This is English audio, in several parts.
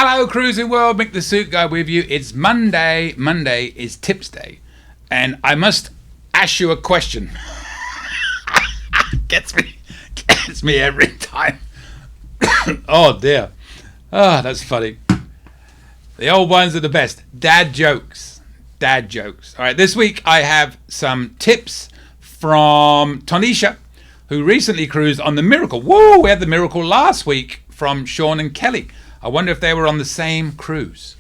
Hello, Cruising World. Mick the Suit Guy with you. It's Monday. Monday is Tips Day. And I must ask you a question. Gets me every time. Oh, dear. Oh, that's funny. The old ones are the best. Dad jokes. Dad jokes. All right, this week I have some tips from Tonisha, who recently cruised on the Miracle. Whoa, we had the Miracle last week from Sean and Kelly. I wonder if they were on the same cruise.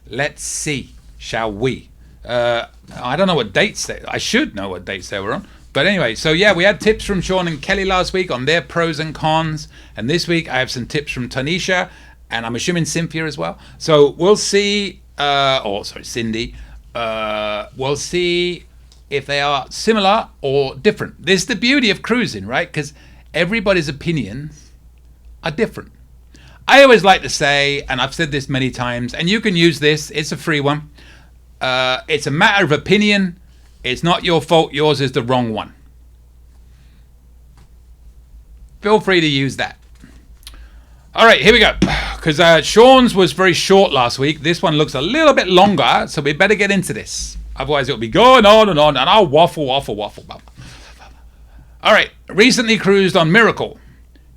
Let's see, shall we? I don't know what dates I should know what dates they were on. But anyway, so yeah, we had tips from Sean and Kelly last week on their pros and cons. And this week I have some tips from Tonisha, and I'm assuming Cynthia as well. So we'll see, Cindy. We'll see if they are similar or different. This is the beauty of cruising, right? Because everybody's opinions are different. I always like to say, and I've said this many times, and you can use this, it's a free one. It's a matter of opinion. It's not your fault. Yours is the wrong one. Feel free to use that. All right, here we go. Because Sean's was very short last week. This one looks a little bit longer, so we better get into this. Otherwise, it'll be going on, and I'll waffle. All right, recently cruised on Miracle.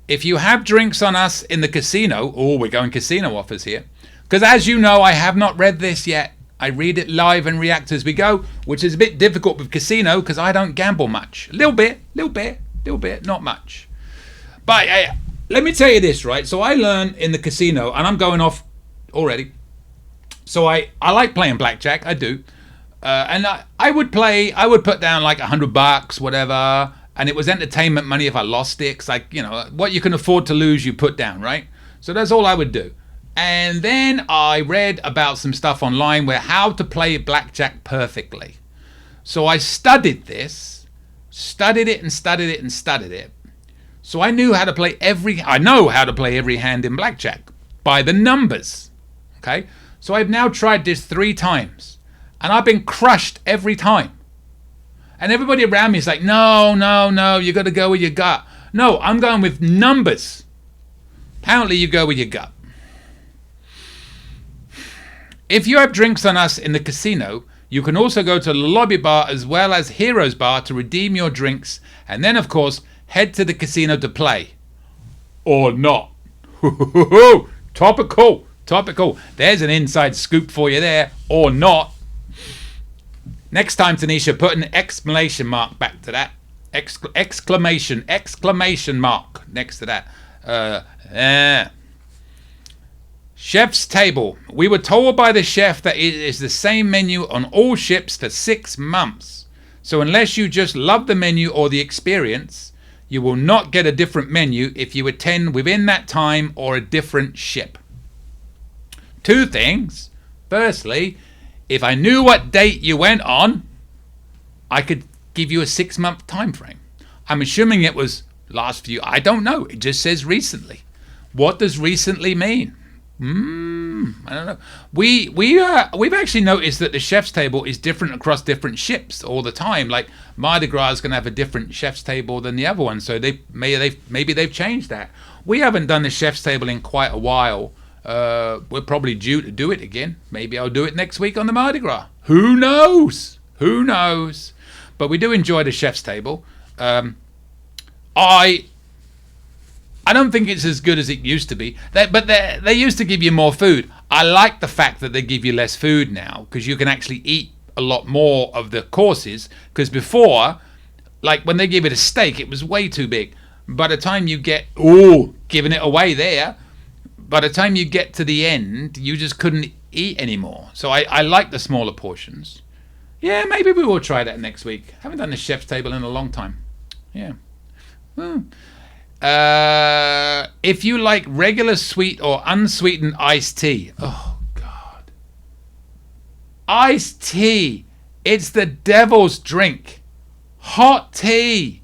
If you have drinks on us in the casino, we're going casino offers here. Because as you know, I have not read this yet. I read it live and react as we go, which is a bit difficult with casino because I don't gamble much. A little bit, not much. But let me tell you this, right? So I learned in the casino, and I'm going off already. So I like playing blackjack, I do. And I would put down like $100, whatever. And it was entertainment money if I lost it. Cause what you can afford to lose, you put down, right? So that's all I would do. And then I read about some stuff online where how to play blackjack perfectly. So I studied this, studied it. So I know how to play every hand in blackjack by the numbers. Okay. So I've now tried this 3 times and I've been crushed every time. And everybody around me is like, no, you got to go with your gut. No, I'm going with numbers. Apparently you go with your gut. If you have drinks on us in the casino, you can also go to the lobby bar as well as Heroes Bar to redeem your drinks. And then, of course, head to the casino to play. Or not. Topical. There's an inside scoop for you there. Or not. Next time, Tonisha, put an exclamation mark back to that. Exclamation mark next to that. Chef's table. We were told by the chef that it is the same menu on all ships for 6 months. So unless you just love the menu or the experience, you will not get a different menu if you attend within that time or a different ship. 2 things. Firstly, if I knew what date you went on, I could give you a 6-month time frame. I'm assuming it was last few. I don't know. It just says recently. What does recently mean? I don't know. We've actually noticed that the chef's table is different across different ships all the time. Like Mardi Gras is going to have a different chef's table than the other one, so maybe they've changed that. We haven't done the chef's table in quite a while. We're probably due to do it again. Maybe I'll do it next week on the Mardi Gras. Who knows? But we do enjoy the chef's table. I don't think it's as good as it used to be. But they used to give you more food. I like the fact that they give you less food now because you can actually eat a lot more of the courses. Because before, like when they give it a steak, it was way too big. By the time you get, giving it away there, by the time you get to the end, you just couldn't eat anymore. So I like the smaller portions. Yeah, maybe we will try that next week. Haven't done the chef's table in a long time. Yeah. If you like regular sweet or unsweetened iced tea. Oh, God. Iced tea. It's the devil's drink. Hot tea.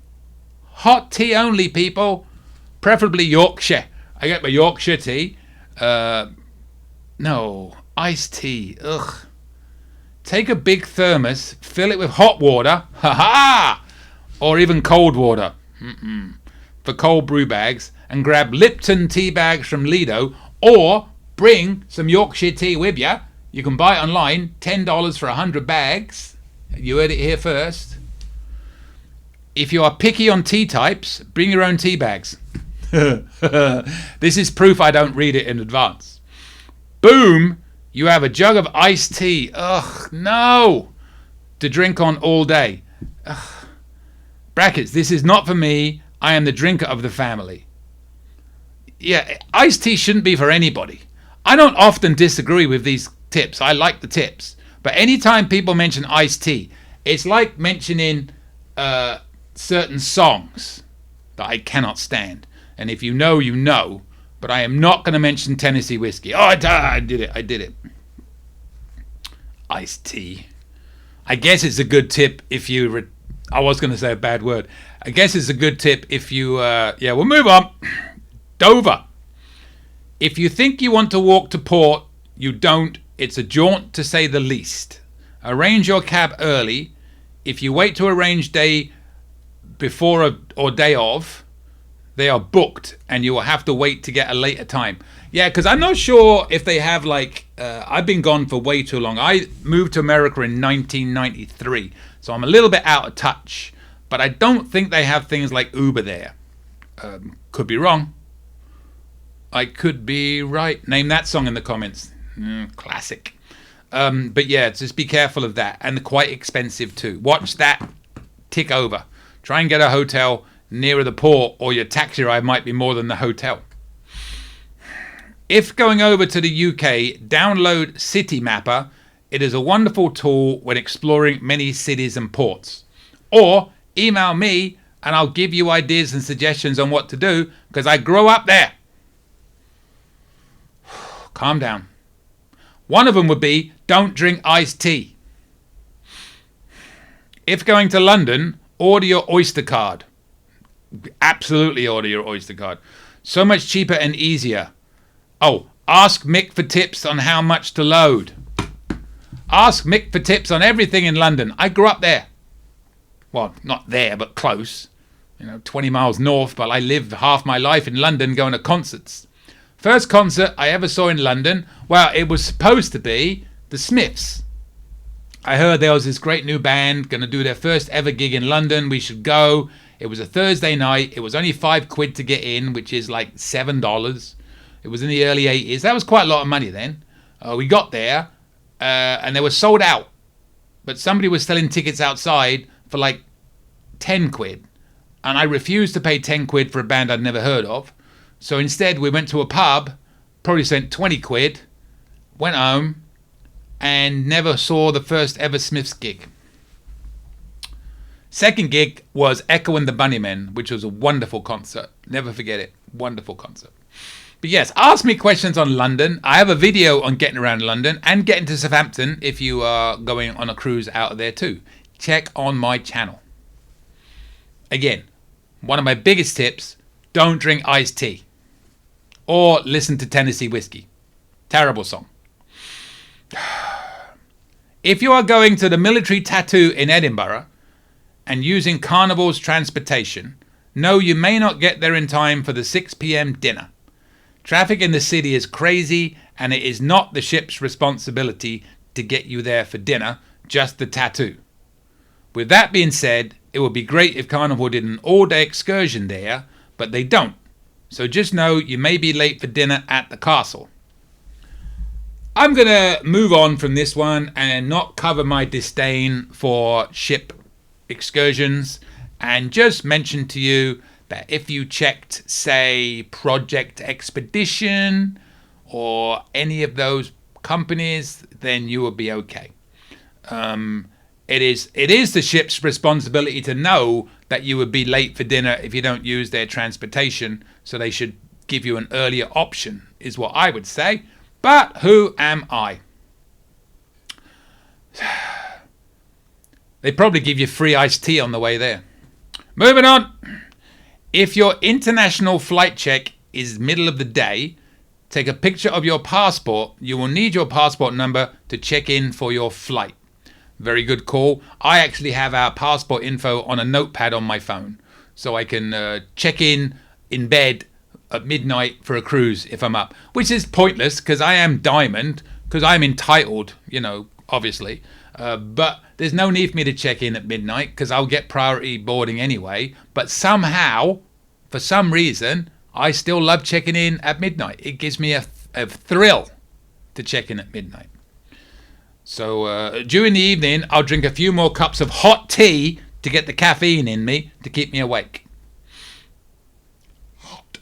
Hot tea only, people. Preferably Yorkshire. I get my Yorkshire tea. No, iced tea. Ugh. Take a big thermos, fill it with hot water. Ha-ha! Or even cold water. For cold brew bags. And grab Lipton tea bags from Lido. Or bring some Yorkshire tea with you. You can buy it online, $10 for 100 bags. You heard it here first. If you are picky on tea types, bring your own tea bags. This is proof I don't read it in advance. Boom, you have a jug of iced tea. Ugh, no. To drink on all day. Ugh. Brackets, this is not for me. I am the drinker of the family. Yeah, iced tea shouldn't be for anybody. I don't often disagree with these tips. I like the tips. But anytime people mention iced tea, it's like mentioning certain songs that I cannot stand. And if you know, you know. But I am not going to mention Tennessee whiskey. Oh, I did it. Iced tea. I guess it's a good tip if you... I was going to say a bad word. I guess it's a good tip if you... yeah, we'll move on. Dover. If you think you want to walk to port, you don't. It's a jaunt to say the least. Arrange your cab early. If you wait to arrange day before or day of, they are booked and you will have to wait to get a later time. Yeah, because I'm not sure if they have like... I've been gone for way too long. I moved to America in 1993, so I'm a little bit out of touch. But I don't think they have things like Uber there. Could be wrong. I could be right. Name that song in the comments. Classic. But yeah, just be careful of that. And quite expensive too. Watch that tick over. Try and get a hotel nearer the port, or your taxi ride might be more than the hotel. If going over to the UK, download City Mapper. It is a wonderful tool when exploring many cities and ports. Or email me and I'll give you ideas and suggestions on what to do, because I grew up there. Calm down. One of them would be, don't drink iced tea. If going to London, order your Oyster card. Absolutely order your Oyster card. So much cheaper and easier. Oh, ask Mick for tips on how much to load. Ask Mick for tips on everything in London. I grew up there. Well, not there, but close. 20 miles north, but I lived half my life in London going to concerts. First concert I ever saw in London, well, it was supposed to be the Smiths. I heard there was this great new band going to do their first ever gig in London. We should go. It was a Thursday night. It was only £5 to get in, which is like $7. It was in the early 80s. That was quite a lot of money then. We got there and they were sold out. But somebody was selling tickets outside for like £10. And I refused to pay £10 for a band I'd never heard of. So instead we went to a pub, probably spent £20, went home, and never saw the first ever Smiths gig. Second gig was Echo and the Bunnymen, which was a wonderful concert. Never forget it. Wonderful concert. But yes, ask me questions on London. I have a video on getting around London and getting to Southampton if you are going on a cruise out of there too. Check on my channel. Again, one of my biggest tips, don't drink iced tea. Or listen to Tennessee whiskey. Terrible song. If you are going to the military tattoo in Edinburgh and using Carnival's transportation, know you may not get there in time for the 6 p.m. dinner. Traffic in the city is crazy, and it is not the ship's responsibility to get you there for dinner, just the tattoo. With that being said, it would be great if Carnival did an all-day excursion there, but they don't. So just know you may be late for dinner at the castle. I'm going to move on from this one and not cover my disdain for ship excursions, and just mention to you that if you checked, say, Project Expedition or any of those companies, then you will be okay. It is the ship's responsibility to know that you would be late for dinner if you don't use their transportation, so they should give you an earlier option, is what I would say. But who am I? They probably give you free iced tea on the way there. Moving on. If your international flight check is middle of the day, take a picture of your passport. You will need your passport number to check in for your flight. Very good call. I actually have our passport info on a notepad on my phone, so I can check in bed at midnight for a cruise if I'm up, which is pointless because I am diamond, because I'm entitled, obviously. But there's no need for me to check in at midnight because I'll get priority boarding anyway. But somehow, for some reason, I still love checking in at midnight. It gives me a thrill to check in at midnight. So during the evening, I'll drink a few more cups of hot tea to get the caffeine in me to keep me awake. Hot.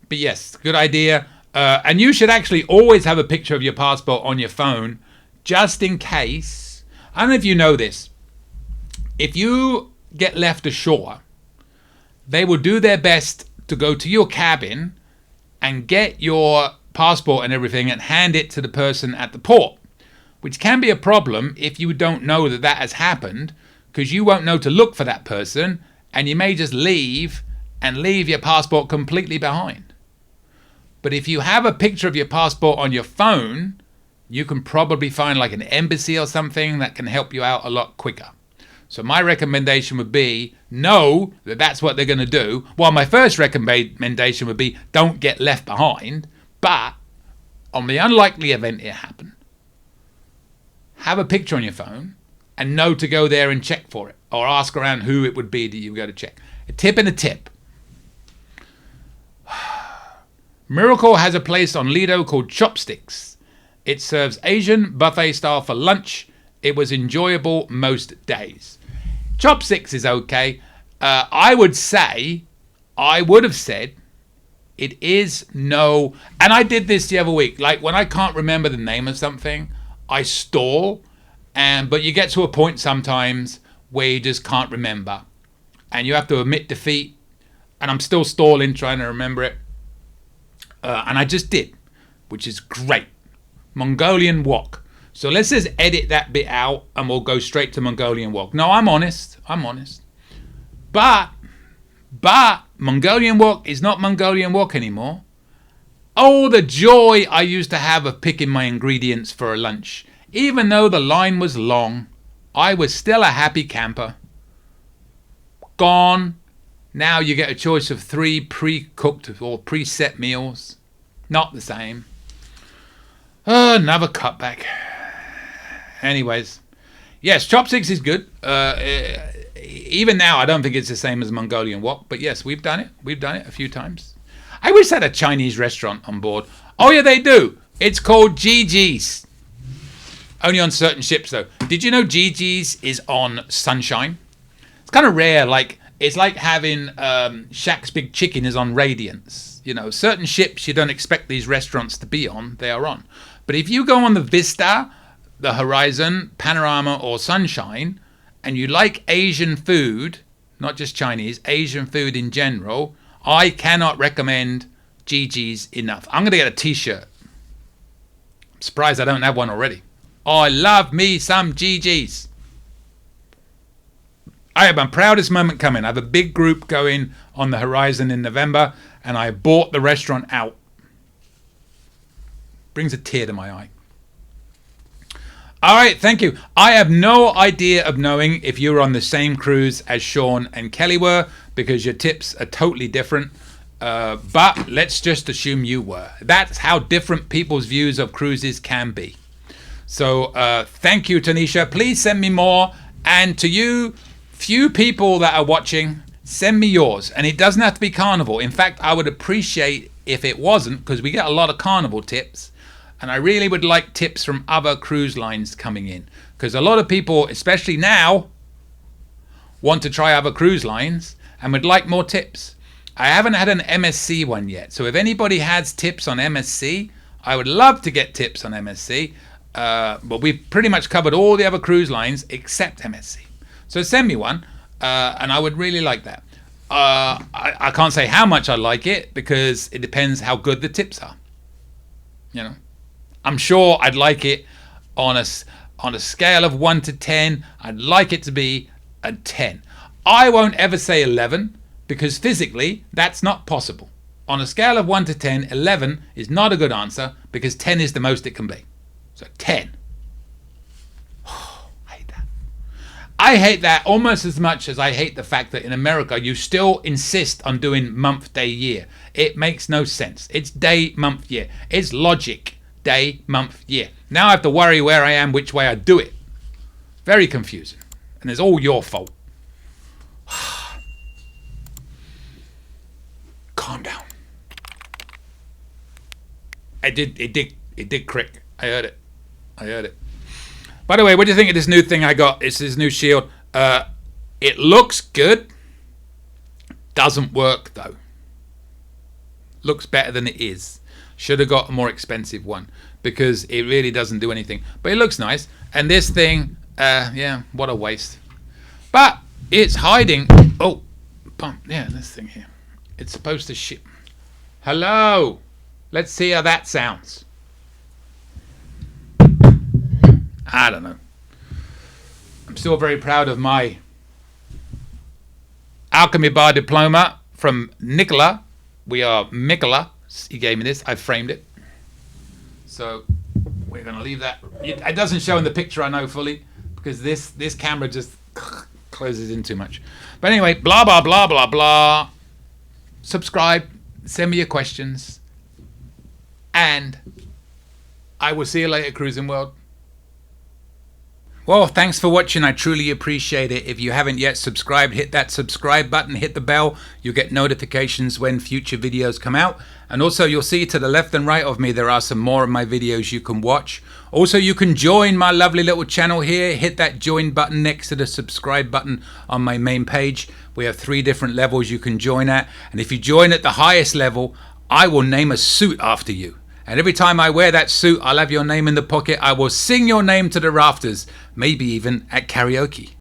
But yes, good idea. And you should actually always have a picture of your passport on your phone, just in case. I don't know if you know this. If you get left ashore, they will do their best to go to your cabin and get your passport and everything and hand it to the person at the port, which can be a problem if you don't know that has happened, because you won't know to look for that person and you may just leave your passport completely behind. But if you have a picture of your passport on your phone, you can probably find like an embassy or something that can help you out a lot quicker. So my recommendation would be, know that that's what they're going to do. Well, my first recommendation would be, don't get left behind. But on the unlikely event it happened, have a picture on your phone and know to go there and check for it, or ask around who it would be that you go to check. A tip and a tip. Miracle has a place on Lido called Chopsticks. It serves Asian buffet style for lunch. It was enjoyable most days. Chopsticks is okay. I would have said it is no, and I did this the other week. Like when I can't remember the name of something, I stall, but you get to a point sometimes where you just can't remember, and you have to admit defeat. And I'm still stalling trying to remember it, and I just did, which is great. Mongolian wok. So let's just edit that bit out and we'll go straight to Mongolian wok. No, I'm honest. But Mongolian wok is not Mongolian wok anymore. Oh, the joy I used to have of picking my ingredients for a lunch. Even though the line was long, I was still a happy camper. Gone. Now you get a choice of 3 pre-cooked or preset meals. Not the same. Another cutback. Anyways, yes, Chopsticks is good. Even now, I don't think it's the same as Mongolian wok, but yes, we've done it. We've done it a few times. I wish they had a Chinese restaurant on board. Oh yeah, they do. It's called Gigi's. Only on certain ships though. Did you know Gigi's is on Sunshine? It's kind of rare. Like it's like having Shaq's Big Chicken is on Radiance. Certain ships you don't expect these restaurants to be on. They are on. But if you go on the Vista, the Horizon, Panorama, or Sunshine, and you like Asian food, not just Chinese, Asian food in general, I cannot recommend Gigi's enough. I'm going to get a t-shirt. I'm surprised I don't have one already. Oh, I love me some Gigi's. I have my proudest moment coming. I have a big group going on the Horizon in November, and I bought the restaurant out. Brings a tear to my eye. All right, thank you. I have no idea of knowing if you were on the same cruise as Sean and Kelly were, because your tips are totally different. But let's just assume you were. That's how different people's views of cruises can be. So thank you, Tonisha. Please send me more. And to you, few people that are watching, send me yours. And it doesn't have to be Carnival. In fact, I would appreciate if it wasn't, because we get a lot of Carnival tips. And I really would like tips from other cruise lines coming in, because a lot of people, especially now, want to try other cruise lines and would like more tips. I haven't had an MSC one yet, so if anybody has tips on MSC, I would love to get tips on MSC. But we've pretty much covered all the other cruise lines except MSC. So send me one, and I would really like that. I can't say how much I like it, because it depends how good the tips are. I'm sure I'd like it on a scale of 1 to 10. I'd like it to be a 10. I won't ever say 11, because physically that's not possible. On a scale of 1 to 10, 11 is not a good answer, because 10 is the most it can be. So 10. Oh, I hate that. I hate that almost as much as I hate the fact that in America you still insist on doing month, day, year. It makes no sense. It's day, month, year. It's logic. Day, month, year. Now I have to worry where I am, which way I do it. Very confusing. And it's all your fault. Calm down. It did crick. I heard it. By the way, what do you think of this new thing I got? It's this new shield. It looks good. Doesn't work though. Looks better than it is. Should have got a more expensive one because it really doesn't do anything. But it looks nice. And this thing, yeah, what a waste. But it's hiding. Oh, bump. Yeah, this thing here. It's supposed to ship. Hello. Let's see how that sounds. I don't know. I'm still very proud of my alchemy bar diploma from Nicola. We are Mikola. He gave me this. I framed it. So we're going to leave that. It doesn't show in the picture, I know fully, because this camera just closes in too much. But anyway, blah, blah, blah, blah, blah. Subscribe. Send me your questions. And I will see you later, Cruising World. Well, thanks for watching. I truly appreciate it. If you haven't yet subscribed, hit that subscribe button, hit the bell. You'll get notifications when future videos come out. And also you'll see to the left and right of me, there are some more of my videos you can watch. Also, you can join my lovely little channel here. Hit that join button next to the subscribe button on my main page. We have 3 different levels you can join at. And if you join at the highest level, I will name a suit after you. And every time I wear that suit, I'll have your name in the pocket. I will sing your name to the rafters, maybe even at karaoke.